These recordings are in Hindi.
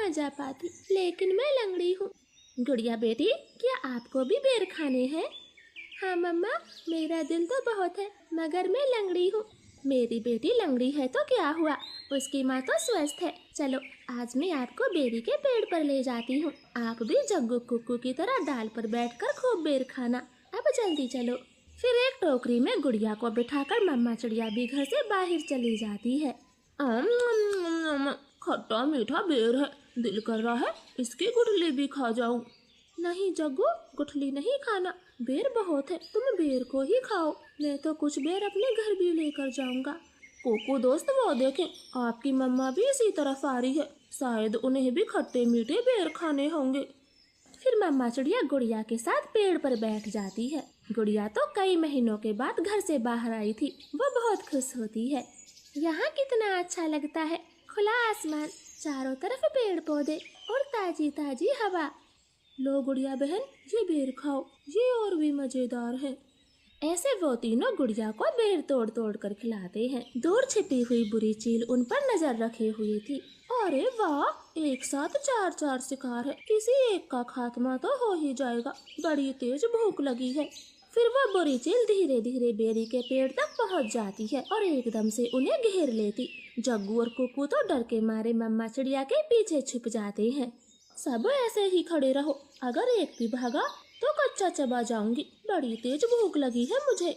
ना जा पाती, लेकिन मैं लंगड़ी हूँ। गुड़िया बेटी, क्या आपको भी बेर खाने हैं? हाँ मम्मा, मेरा दिल तो बहुत है, मगर मैं लंगड़ी हूँ। मेरी बेटी लंगड़ी है तो क्या हुआ, उसकी माँ तो स्वस्थ है। चलो आज मैं आपको बेरी के पेड़ पर ले जाती हूँ। आप भी जग्गू कुक्कू की तरह डाल पर बैठकर खूब बेर खाना। अब जल्दी चलो। फिर एक टोकरी में गुड़िया को बिठाकर मम्मा चिड़िया भी घर से बाहर चली जाती है। खट्टा मीठा बेर है, दिल कर रहा है इसकी गुठली भी खा जाऊं। नहीं जग्गू, गुठली नहीं खाना, बेर बहुत है, तुम बेर को ही खाओ। मैं तो कुछ बेर अपने घर भी लेकर जाऊंगा। कोको दोस्त, वो देखें, आपकी मम्मा भी इसी तरफ आ रही है, शायद उन्हें भी खट्टे मीठे बेर खाने होंगे। फिर मम्मा चिड़िया गुड़िया के साथ पेड़ पर बैठ जाती है। गुड़िया तो कई महीनों के बाद घर से बाहर आई थी, वो बहुत खुश होती है। यहाँ कितना अच्छा लगता है, खुला आसमान, चारों तरफ पेड़ पौधे और ताजी ताजी हवा। लो गुड़िया बहन, ये बेर खाओ, ये और भी मजेदार है। ऐसे वो तीनों गुड़िया को बेर तोड़ तोड़ कर खिलाते हैं। दूर छिपी हुई बुरी चील उन पर नजर रखे हुई थी। अरे वाह, एक साथ चार चार शिकार है, किसी एक का खात्मा तो हो ही जाएगा, बड़ी तेज भूख लगी है। फिर वह बुरी चील धीरे धीरे बेरी के पेड़ तक पहुंच जाती है और एकदम से उन्हें घेर लेती। जग्गू और कुक्कू तो डर के मारे मम्मा चिड़िया के पीछे छुप जाते हैं। सब ऐसे ही खड़े रहो, अगर एक भी भागा तो कच्चा चबा जाऊंगी, बड़ी तेज भूख लगी है मुझे।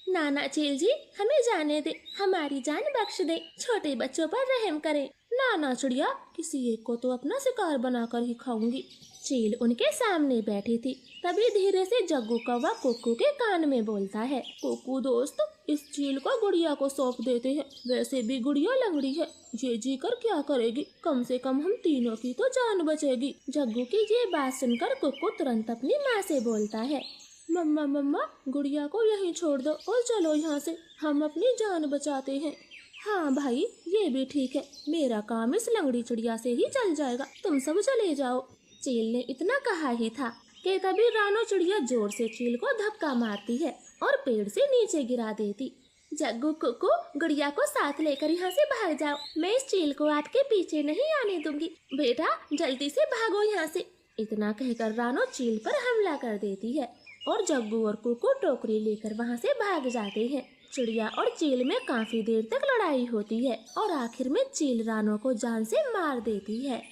नाना चील जी, हमें जाने दे, हमारी जान बख्श दे, छोटे बच्चों पर रहम करें। नाना चिड़िया, किसी एक को तो अपना शिकार बनाकर ही खाऊंगी। चील उनके सामने बैठी थी, तभी धीरे से जग्गू कौवा कुक्कू के कान में बोलता है। कुक्कू दोस्त, इस चील को गुड़िया को सौंप देते हैं, वैसे भी गुड़िया लंगड़ी है, ये जी कर क्या करेगी, कम से कम हम तीनों की तो जान बचेगी। जग्गू की ये बात सुनकर कुक्कू तुरंत अपनी माँ से बोलता है, मम्मा मम्मा, गुड़िया को यहीं छोड़ दो और चलो यहाँ से, हम अपनी जान बचाते हैं। हाँ भाई, ये भी ठीक है, मेरा काम इस लंगड़ी चिड़िया से ही चल जाएगा, तुम सब चले जाओ। चील ने इतना कहा ही था कि तभी रानो चिड़िया जोर से चील को धक्का मारती है और पेड़ से नीचे गिरा देती। जग्गू कुक्कू, गुड़िया को साथ लेकर यहाँ से भाग जाओ, मैं इस चील को आपके पीछे नहीं आने दूंगी, बेटा जल्दी से भागो यहाँ से। इतना कहकर रानो चील पर हमला कर देती है और जग्गू और कुक्कू टोकरी लेकर वहाँ से भाग जाते हैं। चिड़िया और चील में काफी देर तक लड़ाई होती है और आखिर में चील रानो को जान से मार देती है।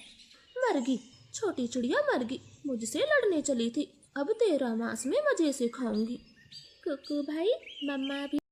मरगी, छोटी चिड़िया मरगी, मुझसे लड़ने चली थी, अब तेरा मांस में मजे से खाऊंगी। कुक्कू भाई, मम्मा भी